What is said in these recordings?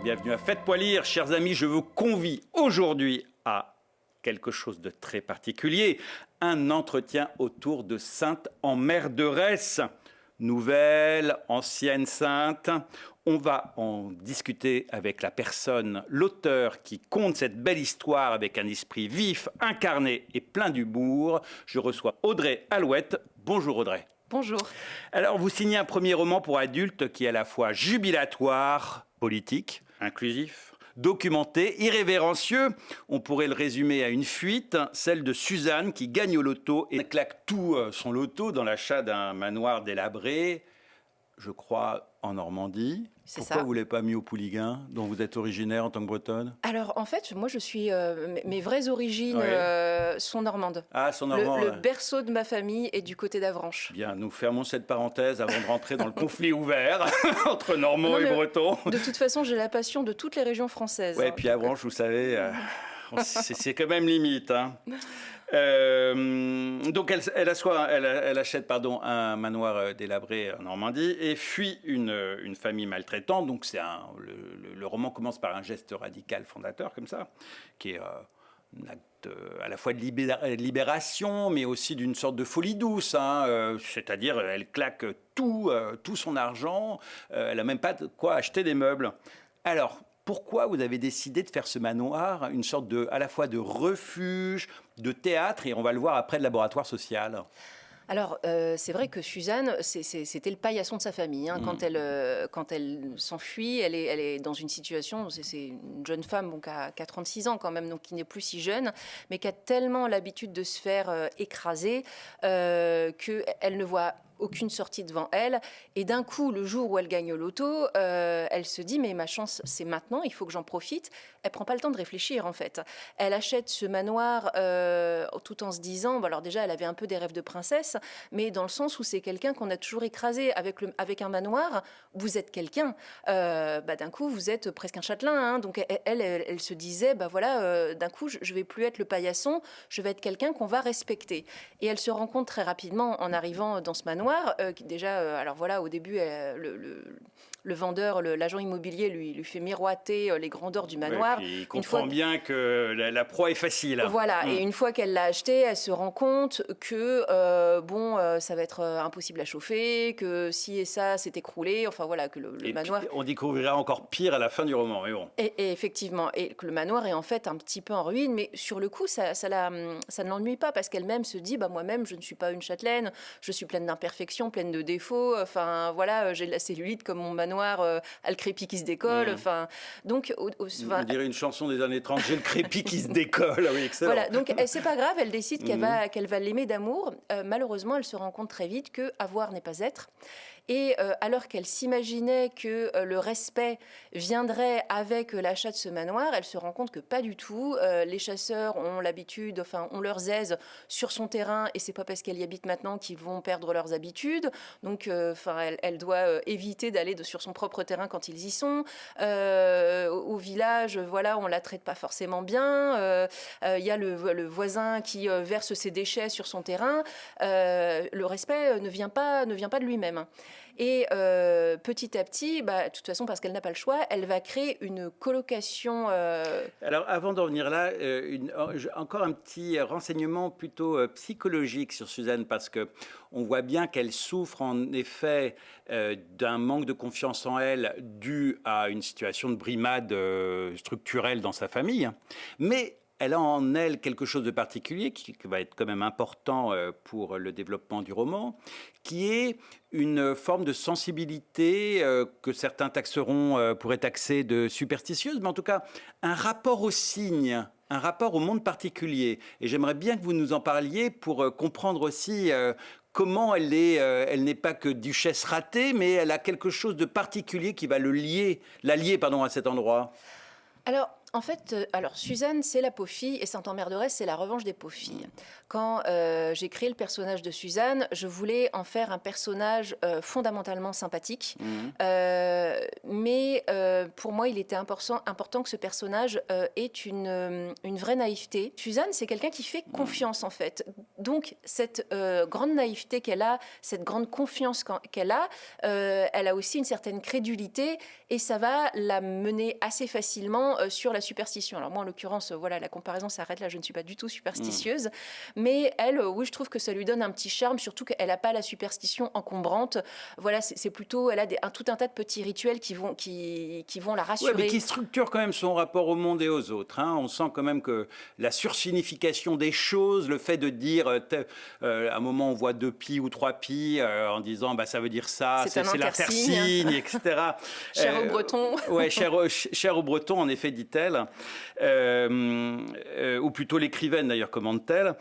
Bienvenue à Faites Poil Lire. Chers amis, je vous convie aujourd'hui à quelque chose de très particulier. Un entretien autour de Sainte en mer d'Eurès. Nouvelle, ancienne sainte. On va en discuter avec la personne, l'auteur qui conte cette belle histoire avec un esprit vif, incarné et plein d'humour. Je reçois Audrey Alouette. Bonjour Audrey. Bonjour. Alors, vous signez un premier roman pour adultes qui est à la fois jubilatoire, politique, inclusif, documenté, irrévérencieux. On pourrait le résumer à une fuite, celle de Suzanne qui gagne au loto et claque tout son loto dans l'achat d'un manoir délabré, je crois, en Normandie. C'est Pourquoi ça. vous ne l'avez pas mis au Pouliguen, dont vous êtes originaire en tant que Bretonne? Alors, en fait, moi, je suis... mes vraies origines sont normandes. Ah, son normand. Le berceau de ma famille est du côté d'Avranches. Bien, nous fermons cette parenthèse avant de rentrer dans le conflit ouvert entre Normands et Bretons. De toute façon, j'ai la passion de toutes les régions françaises. Ouais, puis Avranches, vous savez, c'est quand même limite. Hein. Donc elle achète un manoir délabré en Normandie et fuit une famille maltraitante. Donc le roman commence par un geste radical fondateur comme ça, qui est un acte à la fois de libération, mais aussi d'une sorte de folie douce. Hein, c'est-à-dire elle claque tout son argent, elle n'a même pas de quoi acheter des meubles. Alors, pourquoi vous avez décidé de faire ce manoir une sorte à la fois de refuge, de théâtre, et on va le voir après, de laboratoire social? Alors, c'est vrai que Suzanne, c'était le paillasson de sa famille. Hein. Quand elle s'enfuit, elle est dans une situation, c'est une jeune femme qui a 36 ans quand même, donc qui n'est plus si jeune, mais qui a tellement l'habitude de se faire écraser qu'elle ne voit aucune sortie devant elle. Et d'un coup, le jour où elle gagne au loto, elle se dit, mais ma chance, c'est maintenant, il faut que j'en profite. Elle prend pas le temps de réfléchir, en fait. Elle achète ce manoir tout en se disant, alors déjà, elle avait un peu des rêves de princesse, mais dans le sens où c'est quelqu'un qu'on a toujours écrasé. Avec un manoir, vous êtes quelqu'un. D'un coup, vous êtes presque un châtelain. Hein. Donc, elle se disait, d'un coup, je vais plus être le paillasson, je vais être quelqu'un qu'on va respecter. Et elle se rend compte très rapidement, en arrivant dans ce manoir, qui déjà, au début, le vendeur, l'agent immobilier lui fait miroiter les grandeurs du manoir. Ouais, puis il comprend bien que la proie est facile. Voilà, et une fois qu'elle l'a acheté, elle se rend compte que ça va être impossible à chauffer, que si et ça s'est écroulé, enfin voilà, que le manoir... On découvrira encore pire à la fin du roman, mais bon. Et effectivement, et que le manoir est en fait un petit peu en ruine, mais sur le coup, ça ne l'ennuie pas, parce qu'elle-même se dit, moi-même, je ne suis pas une châtelaine, je suis pleine d'imperfections, pleine de défauts, enfin voilà, j'ai de la cellulite comme mon manoir a le crépi qui se décolle, enfin donc... On dirait une chanson des années 30, j'ai le crépi qui se décolle, ah oui, excellent. Voilà, donc c'est pas grave, elle décide qu'elle va l'aimer d'amour. Malheureusement, elle se rend compte très vite que avoir n'est pas être. Et alors qu'elle s'imaginait que le respect viendrait avec l'achat de ce manoir, elle se rend compte que pas du tout. Les chasseurs ont l'habitude, ont leurs aises sur son terrain, et c'est pas parce qu'elle y habite maintenant qu'ils vont perdre leurs habitudes. Donc, elle doit éviter d'aller sur son propre terrain quand ils y sont. Au village, voilà, on la traite pas forcément bien. Il y a le voisin qui verse ses déchets sur son terrain. Le respect ne vient pas de lui-même. Et petit à petit, de toute façon, parce qu'elle n'a pas le choix, elle va créer une colocation. Alors, avant d'en venir là, encore un petit renseignement plutôt psychologique sur Suzanne, parce que on voit bien qu'elle souffre en effet d'un manque de confiance en elle dû à une situation de brimade structurelle dans sa famille, mais elle a en elle quelque chose de particulier qui va être quand même important pour le développement du roman, qui est une forme de sensibilité que certains pourraient taxer de superstitieuse, mais en tout cas un rapport aux signes, un rapport au monde particulier. Et j'aimerais bien que vous nous en parliez pour comprendre aussi comment elle n'est pas que duchesse ratée, mais elle a quelque chose de particulier qui va la lier à cet endroit. Alors, En fait, alors Suzanne, c'est la pauvre-fille et Sainte-Emmerderesse, c'est la revanche des pauvres-filles. Quand j'ai créé le personnage de Suzanne, je voulais en faire un personnage fondamentalement sympathique. Mais pour moi, il était important que ce personnage ait une vraie naïveté. Suzanne, c'est quelqu'un qui fait confiance, en fait. Donc, cette grande naïveté qu'elle a, cette grande confiance qu'elle a, elle a aussi une certaine crédulité et ça va la mener assez facilement sur la superstition. Alors moi, en l'occurrence, voilà, la comparaison s'arrête là, je ne suis pas du tout superstitieuse. Mais elle, oui, je trouve que ça lui donne un petit charme, surtout qu'elle n'a pas la superstition encombrante. Voilà, c'est plutôt, elle a tout un tas de petits rituels qui vont la rassurer. Ouais, mais qui structure quand même son rapport au monde et aux autres. Hein. On sent quand même que la sursignification des choses, le fait de dire, à un moment on voit 2 pi ou 3 pi, en disant bah, ça veut dire ça, c'est l'intersigne, etc. Cher aux Bretons. Ouais, cher aux Bretons, en effet, dit-elle. Ou plutôt l'écrivaine, d'ailleurs, commande-t-elle.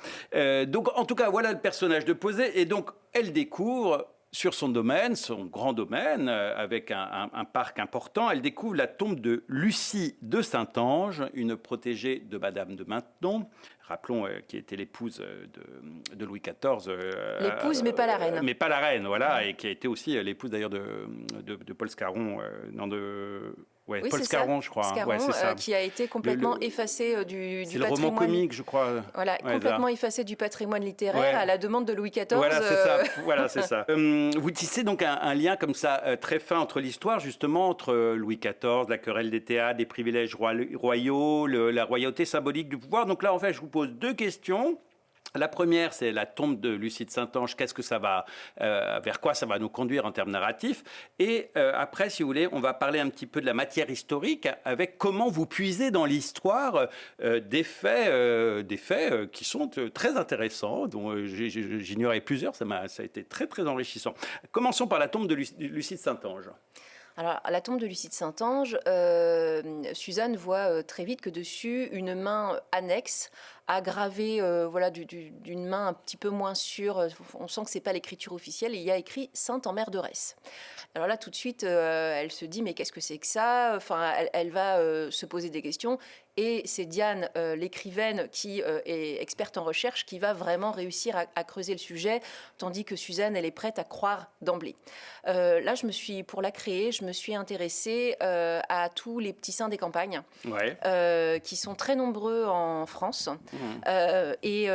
Donc, en tout cas, voilà le personnage de Posé. Et donc, elle découvre sur son domaine, son grand domaine, avec un parc important, elle découvre la tombe de Lucie de Saint-Ange, une protégée de Madame de Maintenon, rappelons, qui était l'épouse de Louis XIV. L'épouse, mais pas la reine. Mais pas la reine, voilà, et qui a été aussi l'épouse d'ailleurs de Paul Scarron, Ouais, oui, Paul Scarron, je crois. Scarron, ouais, c'est ça. Qui a été complètement effacé du patrimoine. C'est le roman comique, je crois. Voilà, complètement effacé du patrimoine littéraire à la demande de Louis XIV. Voilà, c'est ça. Voilà, c'est ça. Vous tissez donc un lien comme ça très fin entre l'histoire, justement, entre Louis XIV, la querelle des théâtres, des privilèges royaux, la royauté symbolique du pouvoir. Donc là, en fait, je vous pose 2 questions. La première, c'est la tombe de Lucie de Saint-Ange. Qu'est-ce que ça va, vers quoi ça va nous conduire en termes narratifs? Et après, si vous voulez, on va parler un petit peu de la matière historique avec comment vous puisez dans l'histoire des faits qui sont très intéressants, dont j'ignorais plusieurs. Ça a été très, très enrichissant. Commençons par la tombe de Lucie de Saint-Ange. Alors, à la tombe de Lucie de Saint-Ange, Suzanne voit très vite que dessus, une main annexe a gravé voilà, d'une main un petit peu moins sûre. On sent que ce n'est pas l'écriture officielle. Et il y a écrit « Sainte-Emmerderesse ». Alors là, tout de suite, elle se dit « Mais qu'est-ce que c'est que ça ?» Enfin, elle va se poser des questions. Et c'est Diane, l'écrivaine, qui est experte en recherche, qui va vraiment réussir à creuser le sujet, tandis que Suzanne, elle est prête à croire d'emblée. Là, pour la créer, je me suis intéressée à tous les petits saints des campagnes, qui sont très nombreux en France, et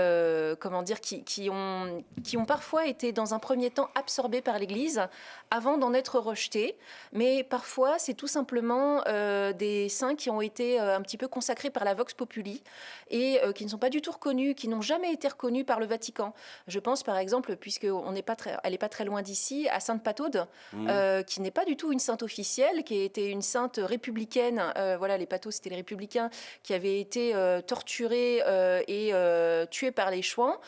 comment dire, qui ont parfois été, dans un premier temps, absorbés par l'Église, avant d'en être rejetés. Mais parfois, c'est tout simplement des saints qui ont été un petit peu consacrés par la Vox Populi et qui ne sont pas du tout reconnus, qui n'ont jamais été reconnus par le Vatican. Je pense par exemple, puisqu'elle n'est pas très loin d'ici, à Sainte Pathaude, qui n'est pas du tout une sainte officielle, qui était une sainte républicaine. Voilà, les Pathos, c'était les républicains qui avaient été torturés et tués par les Chouans.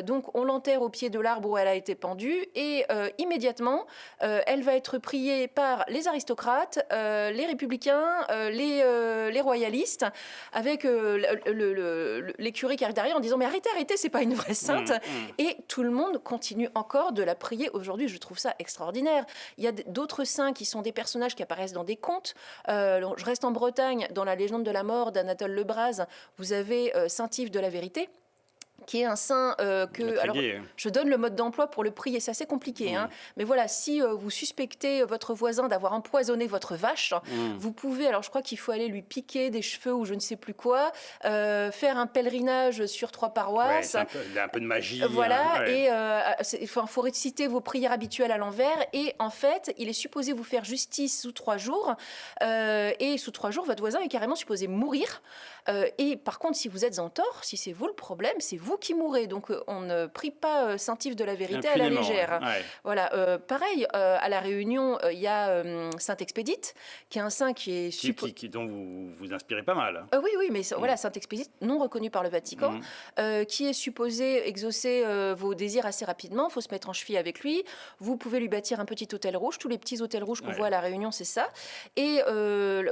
Donc on l'enterre au pied de l'arbre où elle a été pendue et immédiatement, elle va être priée par les aristocrates, les républicains, les royalistes, avec les curés qui arrivent derrière en disant « Mais arrêtez, c'est pas une vraie sainte !» Et tout le monde continue encore de la prier. Aujourd'hui, je trouve ça extraordinaire. Il y a d'autres saints qui sont des personnages qui apparaissent dans des contes. Je reste en Bretagne, dans la légende de la mort d'Anatole Lebras, vous avez Saint Yves de la Vérité, qui est un saint alors, je donne le mode d'emploi pour le prier, c'est assez compliqué. Hein, mais voilà, si vous suspectez votre voisin d'avoir empoisonné votre vache, vous pouvez, alors je crois qu'il faut aller lui piquer des cheveux ou je ne sais plus quoi, faire un pèlerinage sur 3 paroisses. Ouais, il y a un peu de magie. Voilà, et il faut réciter vos prières habituelles à l'envers. Et en fait, il est supposé vous faire justice sous 3 jours. Et sous 3 jours, votre voisin est carrément supposé mourir. Et par contre, si vous êtes en tort, si c'est vous le problème, c'est vous qui mourrez. Donc, on ne prie pas Saint Yves de la Vérité à la légère. Ouais. Voilà. Pareil, à La Réunion, il y a Saint Expédite, qui est un saint qui est... dont vous vous inspirez pas mal. Oui, mais voilà, Saint Expédite, non reconnu par le Vatican, qui est supposé exaucer vos désirs assez rapidement. Il faut se mettre en cheville avec lui. Vous pouvez lui bâtir un petit hôtel rouge. Tous les petits hôtels rouges qu'on voit à La Réunion, c'est ça. Et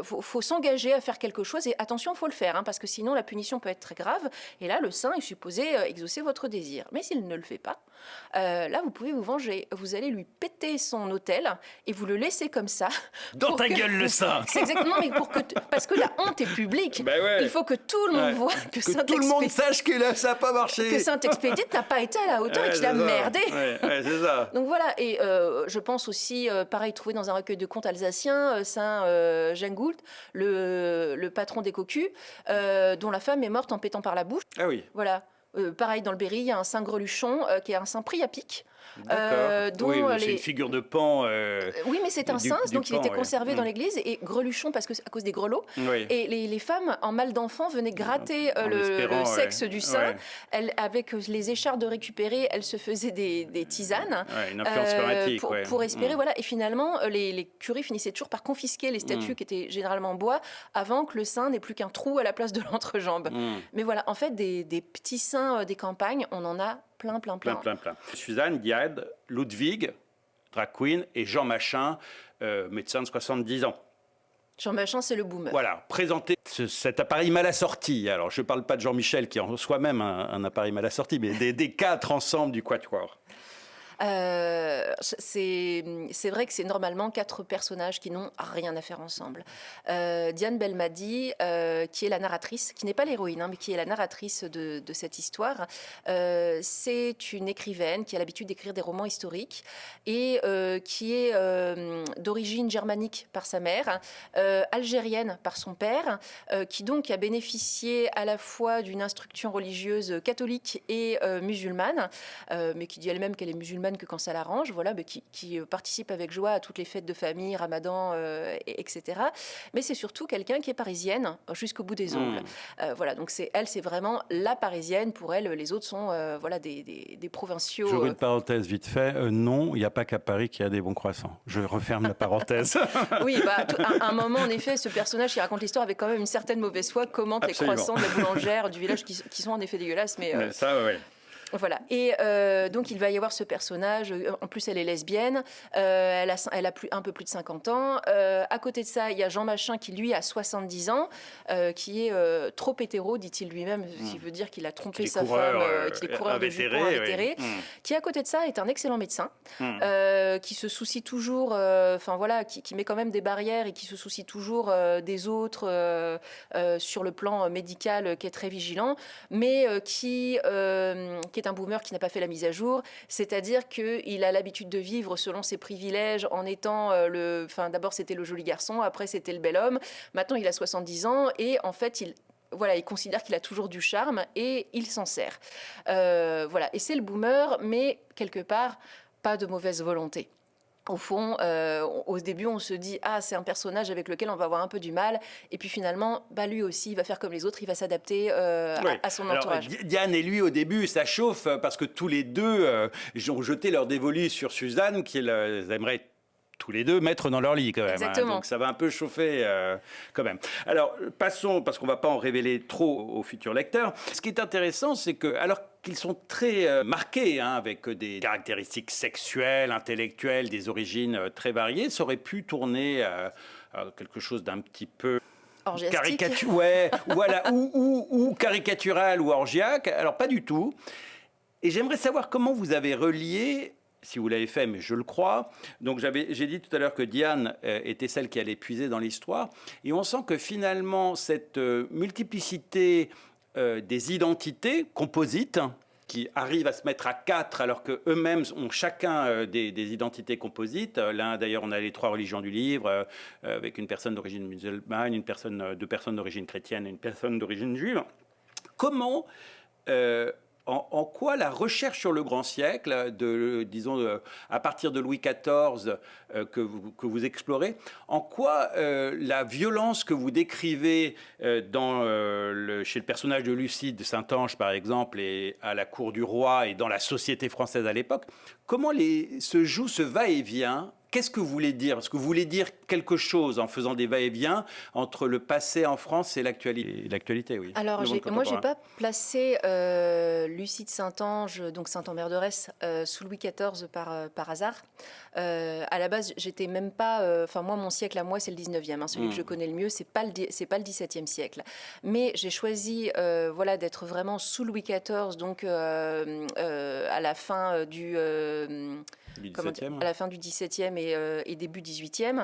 faut s'engager à faire quelque chose. Et attention, il faut le faire, hein, parce que sinon, la punition peut être très grave. Et là, le saint est supposé pouvez exaucer votre désir. Mais s'il ne le fait pas, là, vous pouvez vous venger. Vous allez lui péter son hôtel et vous le laissez comme ça. Dans ta gueule, le saint. C'est exactement, mais parce que la honte est publique. Il faut que tout le monde voit que tout le monde sache que là, ça n'a pas marché. Que Saint-Expédié n'a pas été à la hauteur et qu'il a merdé. C'est ça. Donc voilà, et je pense aussi, pareil, trouvé dans un recueil de contes alsaciens, Saint Gengoult, le patron des cocus, dont la femme est morte en pétant par la bouche. Ah oui. Voilà. Pareil, dans le Berry, il y a un saint Greluchon qui est un saint pris à pic. Oui, c'est une figure de Pan. Oui, mais c'est un saint, donc il était conservé dans ouais. l'église. Et Greluchon, parce que à cause des grelots. Oui. Et les femmes en mal d'enfant venaient gratter le sexe du saint. Avec les échardes récupérées, elles se faisaient des tisanes. Une influence spermatique. Pour espérer, voilà. Et finalement, les curés finissaient toujours par confisquer les statues qui étaient généralement en bois avant que le saint n'ait plus qu'un trou à la place de l'entrejambe. Mais voilà, en fait, des petits saints des campagnes, on en a plein. Suzanne, Diade, Ludwig, drag queen, et Jean Machin, médecin de 70 ans. Jean Machin, c'est le boomer. Voilà, présenter cet appareil mal assorti. Alors, je ne parle pas de Jean-Michel, qui est en soi-même un appareil mal assorti, mais des quatre ensemble du quatuor. C'est vrai que c'est normalement 4 personnages qui n'ont rien à faire ensemble. Diane Belmadi, qui est la narratrice, qui n'est pas l'héroïne, mais qui est la narratrice de cette histoire, c'est une écrivaine qui a l'habitude d'écrire des romans historiques et qui est d'origine germanique par sa mère, algérienne par son père, qui donc a bénéficié à la fois d'une instruction religieuse catholique et musulmane, mais qui dit elle-même qu'elle est musulmane que quand ça l'arrange, voilà, mais qui participe avec joie à toutes les fêtes de famille, Ramadan, etc. Mais c'est surtout quelqu'un qui est parisienne jusqu'au bout des ongles. Voilà, donc c'est vraiment la parisienne. Pour elle, les autres sont voilà, des provinciaux. J'ouvre une parenthèse vite fait. Non, il n'y a pas qu'à Paris qu'il y a des bons croissants. Je referme la parenthèse. Oui, à un moment, en effet, ce personnage qui raconte l'histoire avec quand même une certaine mauvaise foi commente Absolument. les croissants de la boulangère du village qui sont en effet dégueulasses. Mais ça, oui. Voilà. Et donc, il va y avoir ce personnage. En plus, elle est lesbienne. Elle a un peu plus de 50 ans. À côté de ça, il y a Jean Machin qui, lui, a 70 ans, qui est trop hétéro, dit-il lui-même, ce qui veut dire qu'il a trompé sa femme, qu'il est coureur de jupons invétéré, qui, à côté de ça, est un excellent médecin, qui se soucie toujours, voilà, qui met quand même des barrières et qui se soucie toujours des autres sur le plan médical, qui est très vigilant, mais qui est un boomer qui n'a pas fait la mise à jour, c'est-à-dire qu'il a l'habitude de vivre selon ses privilèges en étant d'abord c'était le joli garçon, après c'était le bel homme, maintenant il a 70 ans et en fait il considère qu'il a toujours du charme et il s'en sert. Voilà, et c'est le boomer, mais quelque part, pas de mauvaise volonté. Au fond, au début, on se dit « Ah, c'est un personnage avec lequel on va avoir un peu du mal. » Et puis finalement, lui aussi, il va faire comme les autres, il va s'adapter à son entourage. Diane et lui, au début, ça chauffe parce que tous les deux ont jeté leur dévolu sur Suzanne, qu'ils aimeraient tous les deux mettre dans leur lit quand même. Exactement. Donc ça va un peu chauffer quand même. Alors passons, parce qu'on ne va pas en révéler trop aux futurs lecteurs. Ce qui est intéressant, c'est que alors qu'ils sont très marqués, avec des caractéristiques sexuelles, intellectuelles, des origines très variées, ça aurait pu tourner à quelque chose d'un petit peu ou caricatural ou orgiaque. Alors pas du tout. Et j'aimerais savoir comment vous avez relié, si vous l'avez fait, mais je le crois. Donc j'ai dit tout à l'heure que Diane était celle qui allait puiser dans l'histoire. Et on sent que finalement, cette multiplicité des identités composites, qui arrivent à se mettre à 4 alors qu'eux-mêmes ont chacun des identités composites. L'un, d'ailleurs, on a les 3 religions du livre, avec une personne d'origine musulmane, deux personnes d'origine chrétienne et une personne d'origine juive. Comment... En quoi la recherche sur le grand siècle, à partir de Louis XIV que vous explorez, en quoi la violence que vous décrivez chez le personnage de Lucie de Saint-Ange, par exemple, et à la cour du roi et dans la société française à l'époque, comment se joue ce va-et-vient qu'est-ce que vous voulez dire? Parce que vous voulez dire quelque chose en faisant des va-et-vient entre le passé en France et l'actualité, oui. Alors, moi, je n'ai pas placé Lucie de Saint-Ange, donc Saint-Ambert-de-Retz, sous Louis XIV par hasard. À la base, j'étais même pas... Enfin, moi, mon siècle à moi, c'est le 19e. Hein, celui que je connais le mieux, c'est pas le 17e siècle. Mais j'ai choisi voilà, d'être vraiment sous Louis XIV, donc à la fin du... à la fin du XVIIe et début XVIIIe,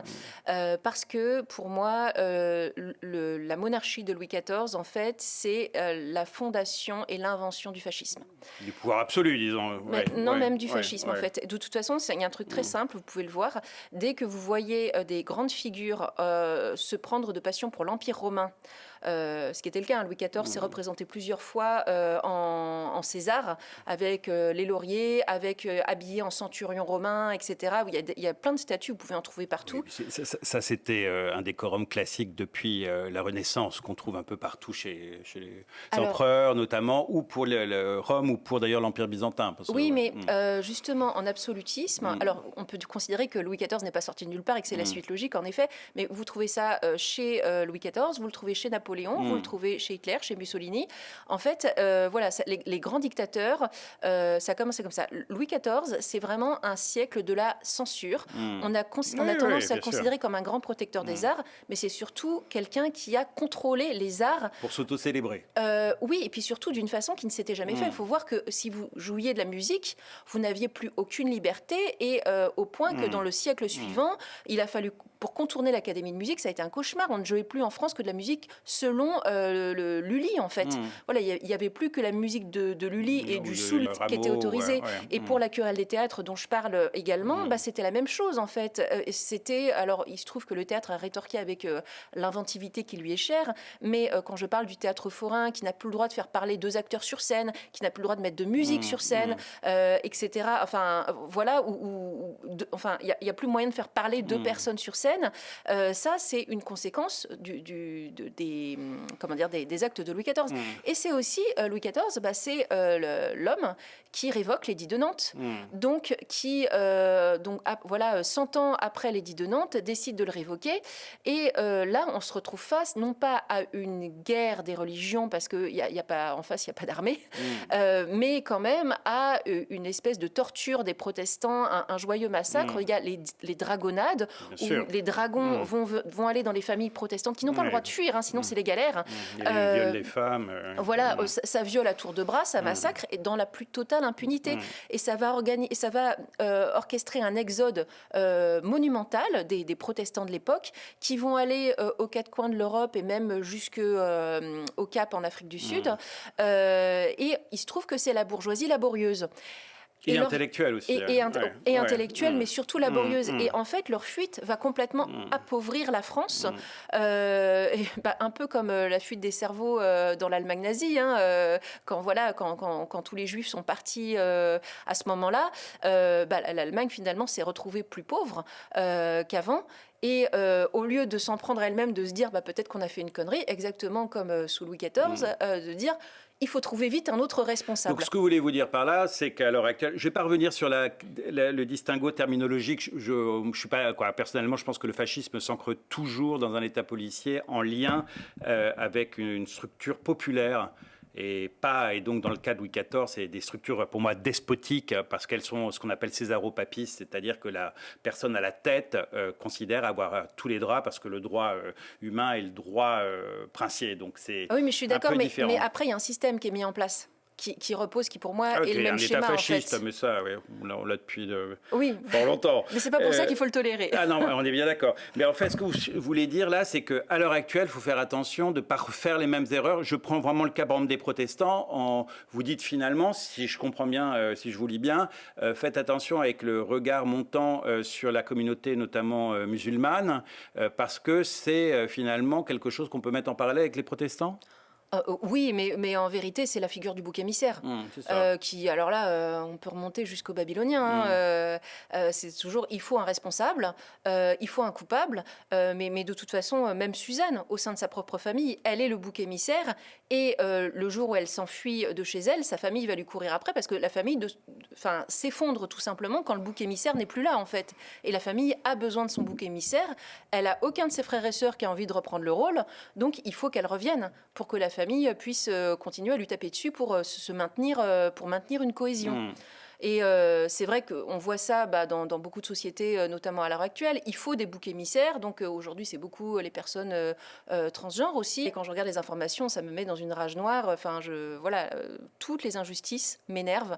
parce que pour moi, la monarchie de Louis XIV, en fait, c'est la fondation et l'invention du fascisme. Du pouvoir absolu, disons. Même du fascisme, en fait. De toute façon, il y a un truc très simple, vous pouvez le voir. Dès que vous voyez des grandes figures se prendre de passion pour l'Empire romain, ce qui était le cas, hein. Louis XIV s'est représenté plusieurs fois en César, avec les lauriers, habillé en centurion romain, etc. Il y a plein de statues, vous pouvez en trouver partout. Oui, ça c'était un décorum classique depuis la Renaissance, qu'on trouve un peu partout chez les empereurs notamment, ou pour Rome, ou pour d'ailleurs l'Empire byzantin. Oui, mais justement, en absolutisme, alors on peut considérer que Louis XIV n'est pas sorti de nulle part et que c'est la suite logique, en effet, mais vous trouvez ça chez Louis XIV, vous le trouvez chez Napoléon, vous le trouvez chez Hitler, chez Mussolini. En fait, voilà, les grands dictateurs, ça a commencé comme ça. Louis XIV, c'est vraiment un siècle de la censure. On a tendance à le considérer comme un grand protecteur des arts, mais c'est surtout quelqu'un qui a contrôlé les arts. Pour s'auto-célébrer. Oui, et puis surtout d'une façon qui ne s'était jamais faite. Il faut voir que si vous jouiez de la musique, vous n'aviez plus aucune liberté, et au point que dans le siècle suivant, il a fallu, pour contourner l'Académie de musique, ça a été un cauchemar. On ne jouait plus en France que de la musique selon Lully, en fait. Voilà, il n'y avait plus que la musique de Lully et du soul qui était autorisée. Et pour la querelle des théâtres dont je parle également, c'était la même chose, en fait. Alors, il se trouve que le théâtre a rétorqué avec l'inventivité qui lui est chère, mais quand je parle du théâtre forain, qui n'a plus le droit de faire parler deux acteurs sur scène, qui n'a plus le droit de mettre de musique sur scène, etc. Enfin, voilà, enfin, il n'y a plus moyen de faire parler deux personnes sur scène. Ça, c'est une conséquence des actes de Louis XIV. Et c'est aussi, Louis XIV, c'est l'homme qui révoque l'édit de Nantes. Donc, voilà, 100 ans après l'édit de Nantes, décide de le révoquer. Et là, on se retrouve face, non pas à une guerre des religions, parce qu'en face, il n'y a pas d'armée, mais quand même à une espèce de torture des protestants, un joyeux massacre. Il y a les dragonnades, où les dragons vont aller dans les familles protestantes qui n'ont pas le droit de fuir, hein, sinon c'est les galères. Il viole les femmes. Voilà, ça viole à tour de bras, ça massacre, et dans la plus totale impunité. Et ça va orchestrer un exode monumental des protestants de l'époque, qui vont aller aux quatre coins de l'Europe et même jusqu'au Cap en Afrique du Sud. Et il se trouve que c'est la bourgeoisie laborieuse. Et intellectuelle aussi. Et intellectuelle, mais surtout laborieuse. Et en fait, leur fuite va complètement appauvrir la France, un peu comme la fuite des cerveaux dans l'Allemagne nazie. Hein, quand tous les Juifs sont partis à ce moment-là, l'Allemagne finalement s'est retrouvée plus pauvre qu'avant. Et au lieu de s'en prendre elle-même, de se dire peut-être qu'on a fait une connerie, exactement comme sous Louis XIV, de dire il faut trouver vite un autre responsable. Donc ce que vous voulez vous dire par là, c'est qu'à l'heure actuelle, je ne vais pas revenir sur le distinguo terminologique. Je suis pas, personnellement, je pense que le fascisme s'ancre toujours dans un État policier en lien avec une structure populaire. Et donc dans le cas de Louis XIV, c'est des structures pour moi despotiques parce qu'elles sont ce qu'on appelle césaropapistes, c'est-à-dire que la personne à la tête considère avoir tous les droits parce que le droit humain est le droit princier. Donc c'est oui, mais je suis d'accord, mais après il y a un système qui est mis en place. Qui repose, qui pour moi est le même schéma. Un État fasciste, en fait. Mais ça, on l'a depuis fort longtemps. Mais c'est pas pour ça qu'il faut le tolérer. Ah non, on est bien d'accord. Mais en fait, ce que vous voulez dire là, c'est qu'à l'heure actuelle, il faut faire attention de ne pas faire les mêmes erreurs. Je prends vraiment le cas, par exemple, des protestants. Vous dites finalement, si je comprends bien, si je vous lis bien, faites attention avec le regard montant sur la communauté, notamment musulmane, parce que c'est finalement quelque chose qu'on peut mettre en parallèle avec les protestants. Oui, mais en vérité, c'est la figure du bouc émissaire. C'est ça. Qui, alors là, on peut remonter jusqu'aux Babyloniens. C'est toujours, il faut un responsable, il faut un coupable, mais de toute façon, même Suzanne, au sein de sa propre famille, elle est le bouc émissaire. Et le jour où elle s'enfuit de chez elle, sa famille va lui courir après parce que la famille s'effondre tout simplement quand le bouc émissaire n'est plus là, en fait. Et la famille a besoin de son bouc émissaire. Elle a aucun de ses frères et sœurs qui a envie de reprendre le rôle, donc il faut qu'elle revienne pour que la famille puisse continuer à lui taper dessus pour se maintenir, pour maintenir une cohésion. Et c'est vrai qu'on voit ça dans beaucoup de sociétés, notamment à l'heure actuelle. Il faut des boucs émissaires. Donc aujourd'hui, c'est beaucoup les personnes transgenres aussi. Et quand je regarde les informations, ça me met dans une rage noire. Enfin, toutes les injustices m'énervent,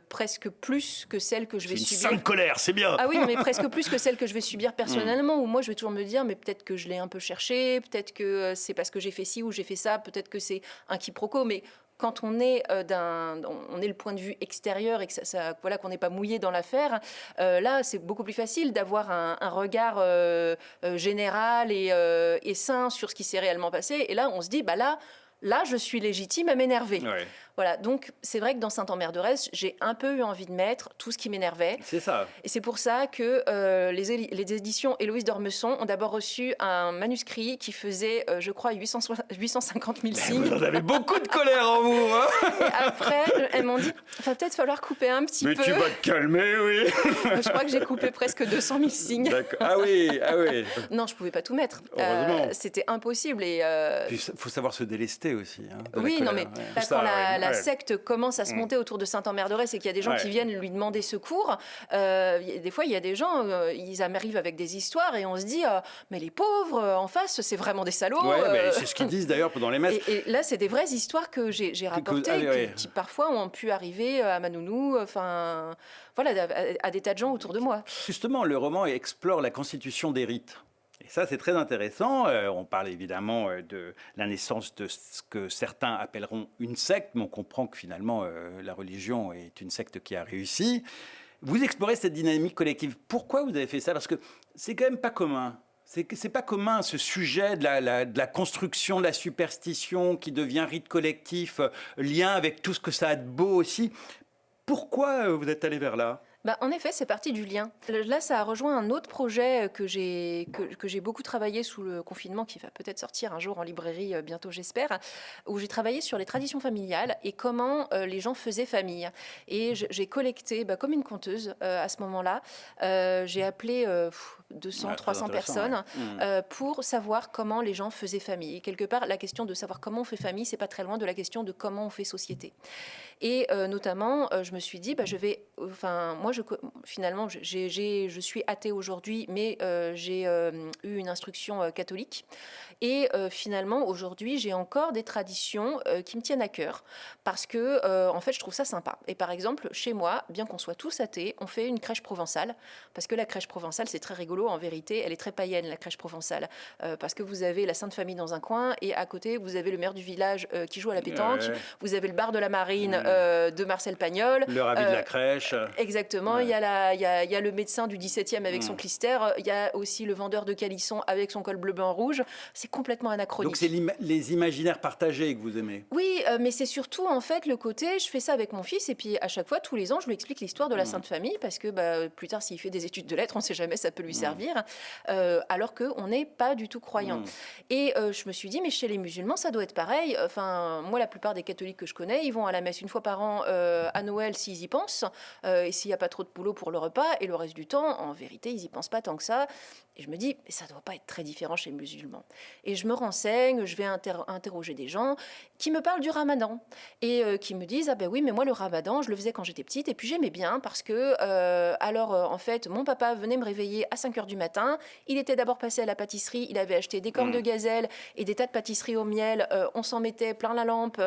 presque plus que celles que je vais subir. C'est une sainte colère, c'est bien. Ah oui, mais presque plus que celles que je vais subir personnellement. Où moi, je vais toujours me dire, mais peut-être que je l'ai un peu cherché, peut-être que c'est parce que j'ai fait ci ou j'ai fait ça, peut-être que c'est un quiproquo, mais quand on est on est le point de vue extérieur et que voilà, qu'on n'est pas mouillé dans l'affaire, là c'est beaucoup plus facile d'avoir un regard général et sain sur ce qui s'est réellement passé. Et là on se dit là je suis légitime à m'énerver. Ouais. Voilà, donc c'est vrai que dans Saint-Ambert-de-Retz, j'ai un peu eu envie de mettre tout ce qui m'énervait. C'est ça. Et c'est pour ça que les éditions Héloïse d'Ormesson ont d'abord reçu un manuscrit qui faisait, je crois, 850 000 signes. Vous en avez beaucoup de colère en vous, hein. Et après, elles m'ont dit, il va peut-être falloir couper un petit Mais peu. tu vas te calmer, oui. Je crois que j'ai coupé presque 200 000 signes. D'accord. Ah oui, ah oui. Non, je ne pouvais pas tout mettre. Heureusement. C'était impossible. Et, Puis il faut savoir se délester aussi. Hein, de la oui, non, colère, mais ouais. là, Ça, quand ouais. la secte commence à se monter autour de Saint-Ambert-de-Retz et qu'il y a des gens qui viennent lui demander secours, des fois, il y a des gens, ils arrivent avec des histoires et on se dit, mais les pauvres en face, c'est vraiment des salauds. Ouais, mais c'est ce qu'ils disent d'ailleurs pendant les messes. Et là, c'est des vraies histoires que j'ai rapportées, qui parfois ont pu arriver à ma nounou, enfin, voilà, à des tas de gens autour de moi. Justement, le roman explore la constitution des rites. Et ça, c'est très intéressant. On parle évidemment de la naissance de ce que certains appelleront une secte, mais on comprend que finalement, la religion est une secte qui a réussi. Vous explorez cette dynamique collective. Pourquoi vous avez fait ça? Parce que c'est quand même pas commun. C'est pas commun ce sujet de la construction de la superstition qui devient rite collectif, lien avec tout ce que ça a de beau aussi. Pourquoi vous êtes allé vers là? En effet, c'est parti du lien. Là, ça a rejoint un autre projet que j'ai beaucoup travaillé sous le confinement, qui va peut-être sortir un jour en librairie bientôt, j'espère, où j'ai travaillé sur les traditions familiales et comment les gens faisaient famille. Et j'ai collecté, comme une conteuse à ce moment-là, j'ai appelé 200, 300 personnes pour savoir comment les gens faisaient famille. Et quelque part, la question de savoir comment on fait famille, c'est pas très loin de la question de comment on fait société. Et notamment, je me suis dit, finalement, je suis athée aujourd'hui, mais j'ai eu une instruction catholique. Et finalement, aujourd'hui, j'ai encore des traditions qui me tiennent à cœur. Parce que, en fait, je trouve ça sympa. Et par exemple, chez moi, bien qu'on soit tous athées, on fait une crèche provençale. Parce que la crèche provençale, c'est très rigolo. En vérité, elle est très païenne, la crèche provençale. Parce que vous avez la Sainte Famille dans un coin, et à côté, vous avez le maire du village qui joue à la pétanque. Ouais. Vous avez le bar de la Marine de Marcel Pagnol. Le rabbi de la crèche. Exactement. Ouais. Il y a le médecin du 17e avec son clister. Il y a aussi le vendeur de calisson avec son col bleu, blanc, rouge. C'est complètement anachronique. Donc c'est les imaginaires partagés que vous aimez. Oui, mais c'est surtout en fait le côté, je fais ça avec mon fils et puis à chaque fois, tous les ans, je lui explique l'histoire de la Sainte Famille parce que plus tard, s'il fait des études de lettres, on ne sait jamais, ça peut lui servir, alors qu'on n'est pas du tout croyant. Et je me suis dit, mais chez les musulmans, ça doit être pareil. Enfin, moi, la plupart des catholiques que je connais, ils vont à la messe une fois par an à Noël s'ils y pensent, et s'il n'y a pas trop de boulot pour le repas, et le reste du temps, en vérité, ils n'y pensent pas tant que ça. Et je me dis, mais ça ne doit pas être très différent chez les musulmans. Et je me renseigne, je vais interroger des gens qui me parlent du ramadan et qui me disent, ah ben oui, mais moi le ramadan, je le faisais quand j'étais petite et puis j'aimais bien parce que, en fait, mon papa venait me réveiller à 5h du matin. Il était d'abord passé à la pâtisserie, il avait acheté des cornes de gazelle et des tas de pâtisseries au miel. On s'en mettait plein la lampe,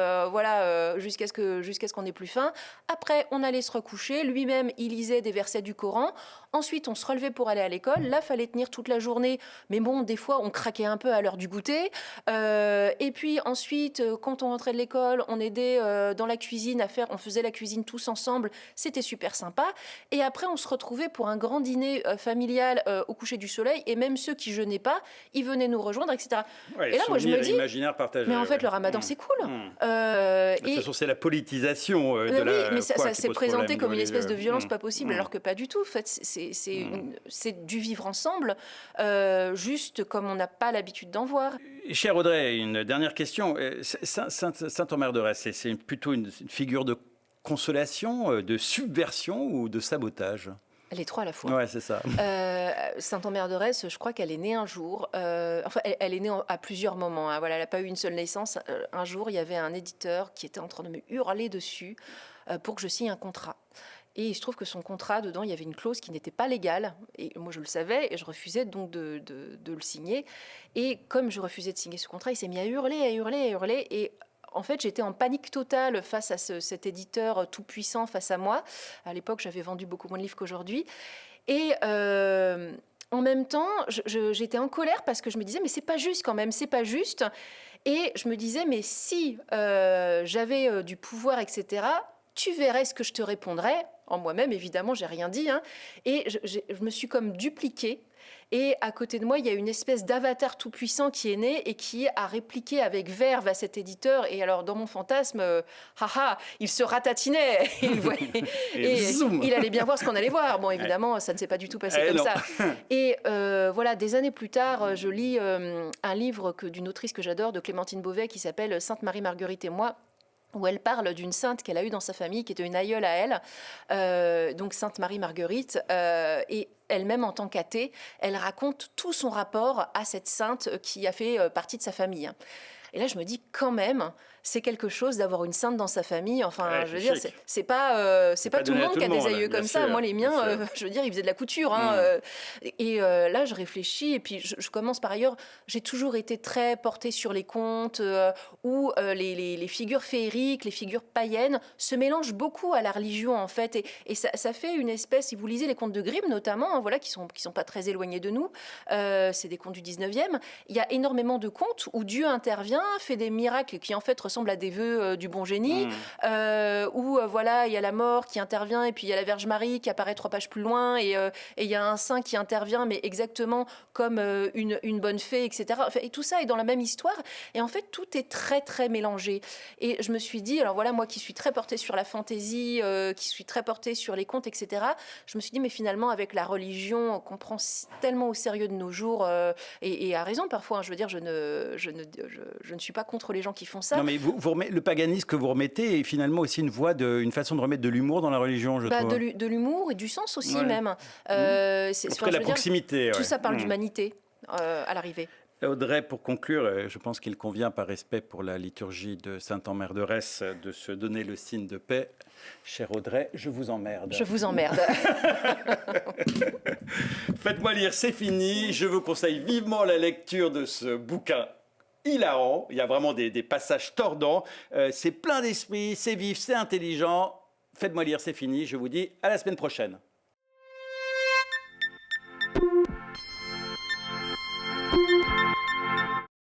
jusqu'à ce qu'on ait plus faim. Après, on allait se recoucher. Lui-même, il lisait des versets du Coran. Ensuite, on se relevait pour aller à l'école. Là, fallait tenir toute la journée. Mais bon, des fois, on craquait un peu à l'heure du goûter. Et puis ensuite, quand on rentrait de l'école, on aidait dans la cuisine on faisait la cuisine tous ensemble. C'était super sympa. Et après, on se retrouvait pour un grand dîner familial au coucher du soleil. Et même ceux qui jeûnaient pas, ils venaient nous rejoindre, etc. Ouais, et là, moi, je me dis, imaginaire partagé, mais en fait, ouais. le Ramadan, c'est cool. De toute façon, c'est la politisation de la oui, mais foi ça qui s'est pose présenté problème, comme une espèce de violence mmh. pas possible, alors que pas du tout. En fait, c'est du vivre ensemble, juste comme on n'a pas l'habitude d'en voir. Cher Audrey, une dernière question. Saint-Omer de Retz, c'est plutôt une figure de consolation, de subversion ou de sabotage? Les trois à la fois. Ouais, c'est ça. Saint-Omer de Retz, je crois qu'elle est née un jour. Enfin, elle est née à plusieurs moments. Hein. Voilà, elle n'a pas eu une seule naissance. Un jour, il y avait un éditeur qui était en train de me hurler dessus pour que je signe un contrat. Et il se trouve que son contrat, dedans, il y avait une clause qui n'était pas légale. Et moi, je le savais et je refusais donc de le signer. Et comme je refusais de signer ce contrat, il s'est mis à hurler, à hurler, à hurler. Et en fait, j'étais en panique totale face à cet éditeur tout-puissant face à moi. À l'époque, j'avais vendu beaucoup moins de livres qu'aujourd'hui. Et en même temps, j'étais en colère parce que je me disais, mais c'est pas juste quand même, c'est pas juste. Et je me disais, mais si j'avais du pouvoir, etc., tu verrais ce que je te répondrais. En moi-même, évidemment, j'ai rien dit. Hein. Et je me suis comme dupliquée. Et à côté de moi, il y a une espèce d'avatar tout-puissant qui est né et qui a répliqué avec verve à cet éditeur. Et alors, dans mon fantasme, il se ratatinait. Il allait bien voir ce qu'on allait voir. Bon, évidemment, ça ne s'est pas du tout passé comme ça. Et voilà, des années plus tard, je lis un livre d'une autrice que j'adore, de Clémentine Beauvais, qui s'appelle « Sainte Marie-Marguerite et moi », où elle parle d'une sainte qu'elle a eue dans sa famille, qui était une aïeule à elle, donc Sainte Marie-Marguerite, et elle-même en tant qu'athée, elle raconte tout son rapport à cette sainte qui a fait partie de sa famille. Et là, je me dis quand même, c'est quelque chose d'avoir une sainte dans sa famille. Enfin, je veux dire, c'est pas tout le monde qui a des aïeux comme ça. Moi, les miens, je veux dire, ils faisaient de la couture. Hein, et là, je réfléchis. Et puis, je commence par ailleurs. J'ai toujours été très portée sur les contes où les figures féeriques, les figures païennes se mélangent beaucoup à la religion, en fait. Et ça fait une espèce, si vous lisez les contes de Grimm, notamment, hein, voilà, qui sont pas très éloignés de nous, c'est des contes du 19e. Il y a énormément de contes où Dieu intervient, fait des miracles qui, en fait, ressemble à des vœux du bon génie, où voilà, il y a la mort qui intervient et puis il y a la Vierge Marie qui apparaît 3 pages plus loin et il y a un saint qui intervient, mais exactement comme une bonne fée, etc. Enfin, et tout ça est dans la même histoire. Et en fait, tout est très, très mélangé. Et je me suis dit, alors voilà, moi qui suis très portée sur la fantaisie, qui suis très portée sur les contes, etc., je me suis dit, mais finalement, avec la religion qu'on prend tellement au sérieux de nos jours, et à raison parfois, hein, je veux dire, je ne suis pas contre les gens qui font ça. Non, mais le paganisme que vous remettez est finalement aussi une façon de remettre de l'humour dans la religion, je trouve. De l'humour et du sens aussi, même. En tout cas, la proximité. Tout ça parle d'humanité à l'arrivée. Audrey, pour conclure, je pense qu'il convient, par respect pour la liturgie de Saint-Omer de Retz, de se donner le signe de paix. Chère Audrey, je vous emmerde. Je vous emmerde. Faites-moi lire, c'est fini. Je vous conseille vivement la lecture de ce bouquin hilarant. Il y a vraiment des passages tordants. C'est plein d'esprit, c'est vif, c'est intelligent. Faites-moi lire, c'est fini. Je vous dis à la semaine prochaine.